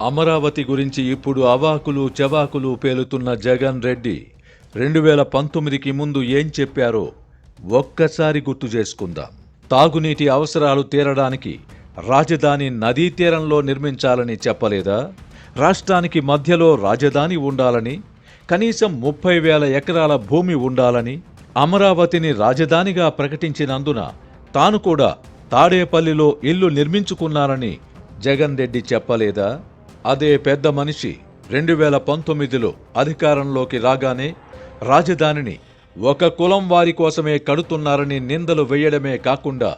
అమరావతి గురించి ఇప్పుడు అవాకులు చవాకులు పేలుతున్న జగన్ రెడ్డి 2019కి ముందు ఏం చెప్పారో ఒక్కసారి గుర్తు చేసుకుందాం. తాగునీటి అవసరాలు తీరడానికి రాజధాని నదీ తీరంలో నిర్మించాలని చెప్పలేదా? రాష్ట్రానికి మధ్యలో రాజధాని ఉండాలని, కనీసం 30,000 ఎకరాల భూమి ఉండాలని, అమరావతిని రాజధానిగా ప్రకటించినందున తాను కూడా తాడేపల్లిలో ఇల్లు నిర్మించుకున్నానని జగన్ రెడ్డి చెప్పలేదా? అదే పెద్ద మనిషి 2019లో అధికారంలోకి రాగానే రాజధానిని ఒక కులం వారి కోసమే కడుతున్నారని నిందలు వేయడమే కాకుండా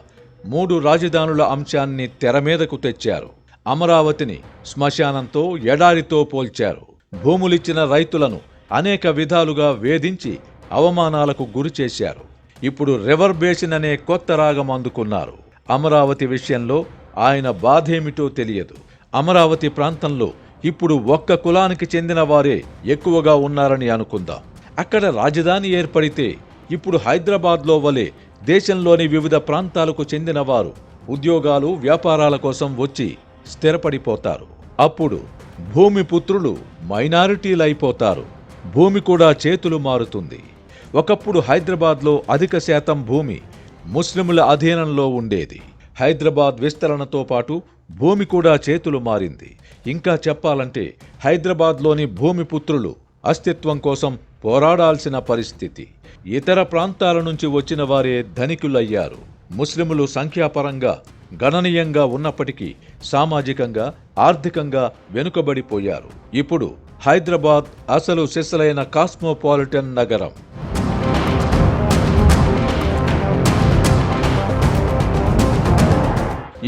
3 రాజధానుల అంశాన్ని తెరమీదకు తెచ్చారు. అమరావతిని శ్మశానంతో, ఎడారితో పోల్చారు. భూములిచ్చిన రైతులను అనేక విధాలుగా వేధించి అవమానాలకు గురిచేశారు. ఇప్పుడు రివర్ బేసిన్ అనే కొత్త రాగం అందుకున్నారు. అమరావతి విషయంలో ఆయన బాధేమిటో తెలియదు. అమరావతి ప్రాంతంలో ఇప్పుడు ఒక్క కులానికి చెందిన వారే ఎక్కువగా ఉన్నారని అనుకుందాం. అక్కడ రాజధాని ఏర్పడితే ఇప్పుడు హైదరాబాద్లో వలె దేశంలోని వివిధ ప్రాంతాలకు చెందిన వారు ఉద్యోగాలు, వ్యాపారాల కోసం వచ్చి స్థిరపడిపోతారు. అప్పుడు భూమి పుత్రులు మైనారిటీలైపోతారు. భూమి కూడా చేతులు మారుతుంది. ఒకప్పుడు హైదరాబాద్లో అధిక శాతం భూమి ముస్లింల అధీనంలో ఉండేది. హైదరాబాద్ విస్తరణతో పాటు భూమి కూడా చేతులు మారింది. ఇంకా చెప్పాలంటే హైదరాబాద్లోని భూమి పుత్రులు అస్తిత్వం కోసం పోరాడాల్సిన పరిస్థితి. ఇతర ప్రాంతాల నుంచి వచ్చిన వారే ధనికులయ్యారు. ముస్లింలు సంఖ్యాపరంగా గణనీయంగా ఉన్నప్పటికీ సామాజికంగా, ఆర్థికంగా వెనుకబడిపోయారు. ఇప్పుడు హైదరాబాద్ అసలు సిసలైన కాస్మోపాలిటన్ నగరం.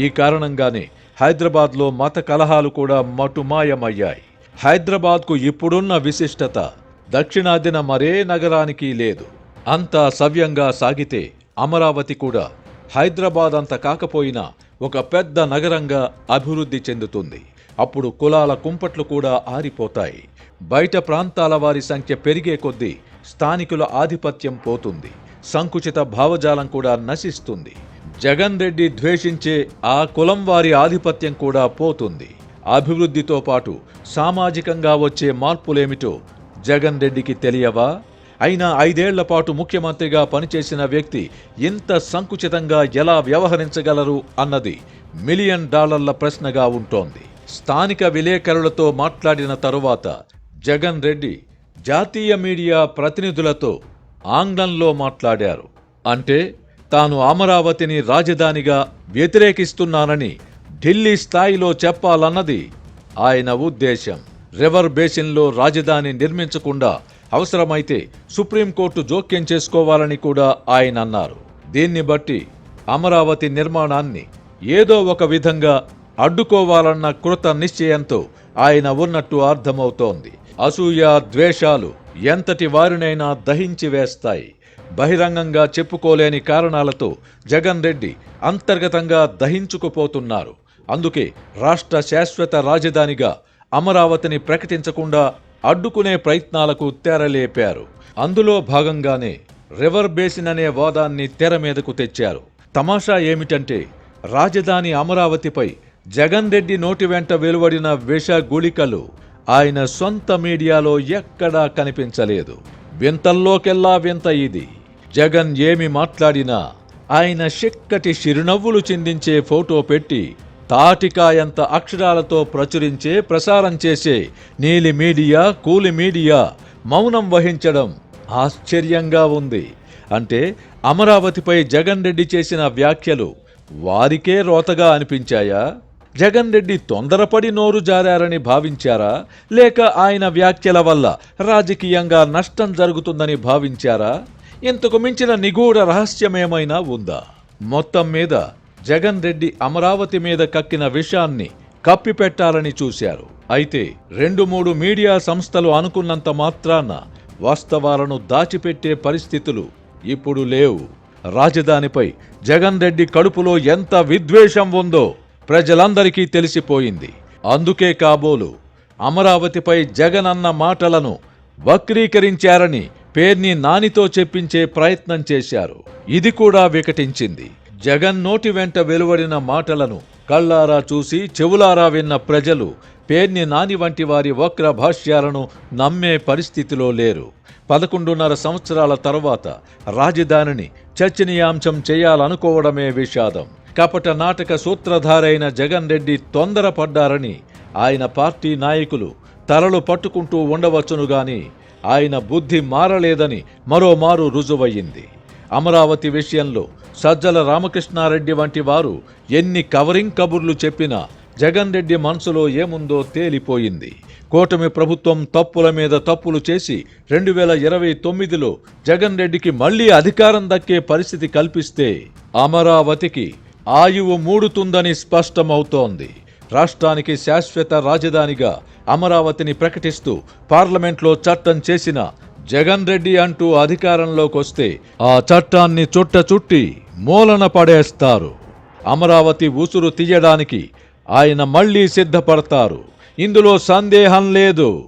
ఈ కారణంగానే హైదరాబాద్లో మత కలహాలు కూడా మటుమాయమయ్యాయి. హైదరాబాద్కు ఇప్పుడున్న విశిష్టత దక్షిణాదిన మరే నగరానికి లేదు. అంతా సవ్యంగా సాగితే అమరావతి కూడా హైదరాబాద్ అంత కాకపోయినా ఒక పెద్ద నగరంగా అభివృద్ధి చెందుతుంది. అప్పుడు కులాల కుంపట్లు కూడా ఆరిపోతాయి. బయట ప్రాంతాల వారి సంఖ్య పెరిగే కొద్దీ స్థానికుల ఆధిపత్యం పోతుంది. సంకుచిత భావజాలం కూడా నశిస్తుంది. జగన్ రెడ్డి ద్వేషించే ఆ కులం వారి ఆధిపత్యం కూడా పోతుంది. అభివృద్ధితో పాటు సామాజికంగా వచ్చే మార్పులేమిటో జగన్ రెడ్డికి తెలియవా? అయినా 5 ఏళ్ల పాటు ముఖ్యమంత్రిగా పనిచేసిన వ్యక్తి ఇంత సంకుచితంగా ఎలా వ్యవహరించగలరు అన్నది $1 మిలియన్ ప్రశ్నగా ఉంటోంది. స్థానిక విలేకరులతో మాట్లాడిన తరువాత జగన్ రెడ్డి జాతీయ మీడియా ప్రతినిధులతో ఆంగ్లంలో మాట్లాడారు. అంటే తాను అమరావతిని రాజధానిగా వ్యతిరేకిస్తున్నానని ఢిల్లీ స్థాయిలో చెప్పాలన్నది ఆయన ఉద్దేశం. రివర్ బేసిన్లో రాజధాని నిర్మించకుండా అవసరమైతే సుప్రీంకోర్టు జోక్యం చేసుకోవాలని కూడా ఆయన అన్నారు. దీన్ని బట్టి అమరావతి నిర్మాణాన్ని ఏదో ఒక విధంగా అడ్డుకోవాలన్న కృత నిశ్చయంతో ఆయన ఉన్నట్టు అర్థమవుతోంది. అసూయ, ద్వేషాలు ఎంతటి వారినైనా దహించి వేస్తాయి. బహిరంగంగా చెప్పుకోలేని కారణాలతో జగన్ రెడ్డి అంతర్గతంగా దహించుకుపోతున్నారు. అందుకే రాష్ట్ర శాశ్వత రాజధానిగా అమరావతిని ప్రకటించకుండా అడ్డుకునే ప్రయత్నాలకు తెరలేపారు. అందులో భాగంగానే రివర్ బేసిన్ అనే వాదాన్ని తెర మీదకు తెచ్చారు. తమాషా ఏమిటంటే రాజధాని అమరావతిపై జగన్ రెడ్డి నోటి వెంట వెలువడిన విష గుళికలు ఆయన సొంత మీడియాలో ఎక్కడా కనిపించలేదు. వింతల్లోకెల్లా వింత ఇది. జగన్ ఏమి మాట్లాడినా ఆయన చిక్కటి చిరునవ్వులు చిందించే ఫోటో పెట్టి తాటికాయంత అక్షరాలతో ప్రసారం చేసే నీలి మీడియా, కూలి మీడియా మౌనం వహించడం ఆశ్చర్యంగా ఉంది. అంటే అమరావతిపై జగన్ రెడ్డి చేసిన వ్యాఖ్యలు వారికే రోతగా అనిపించాయా? జగన్ రెడ్డి తొందరపడి నోరు జారారని భావించారా? లేక ఆయన వ్యాఖ్యల వల్ల రాజకీయంగా నష్టం జరుగుతుందని భావించారా? ఇంతకు మించిన నిగూఢ రహస్యమేమైనా ఉందా? మొత్తం మీద జగన్ రెడ్డి అమరావతి మీద కక్కిన విషయాన్ని కప్పిపెట్టాలని చూశారు. అయితే 2-3 మీడియా సంస్థలు అనుకున్నంత మాత్రాన వాస్తవాలను దాచిపెట్టే పరిస్థితులు ఇప్పుడు లేవు. రాజధానిపై జగన్ రెడ్డి కడుపులో ఎంత విద్వేషం ఉందో ప్రజలందరికీ తెలిసిపోయింది. అందుకే కాబోలు అమరావతిపై జగన్ అన్న మాటలను వక్రీకరించారని పేర్ని నానితో చెప్పించే ప్రయత్నం చేశారు. ఇది కూడా వికటించింది. జగన్ నోటి వెంట వెలువడిన మాటలను కళ్ళారా చూసి చెవులారా విన్న ప్రజలు పేర్ని నాని వంటి వారి వక్ర భాష్యాలను నమ్మే పరిస్థితిలో లేరు. 11.5 సంవత్సరాల తరువాత రాజధానిని చర్చనీయాంశం చేయాలనుకోవడమే విషాదం. కపట నాటక సూత్రధారైన జగన్ రెడ్డి తొందరపడ్డారని ఆయన పార్టీ నాయకులు తలలు పట్టుకుంటూ ఉండవచ్చును గాని ఆయన బుద్ధి మారలేదని మరోమారు రుజువయ్యింది. అమరావతి విషయంలో సజ్జల రామకృష్ణారెడ్డి వంటి వారు ఎన్ని కవరింగ్ కబుర్లు చెప్పినా జగన్ రెడ్డి మనసులో ఏముందో తేలిపోయింది. కూటమి ప్రభుత్వం తప్పుల మీద తప్పులు చేసి 2029లో జగన్ రెడ్డికి మళ్లీ అధికారం దక్కే పరిస్థితి కల్పిస్తే అమరావతికి ఆయువు మూడుతుందని స్పష్టమవుతోంది. రాష్ట్రానికి శాశ్వత రాజధానిగా అమరావతిని ప్రకటిస్తూ పార్లమెంట్లో చట్టం చేసిన జగన్ రెడ్డి అంటూ అధికారంలోకొస్తే ఆ చట్టాన్ని చుట్టి మూలన పడేస్తారు. అమరావతి ఉసురు తీయడానికి ఆయన మళ్లీ సిద్ధపడతారు. ఇందులో సందేహం లేదు.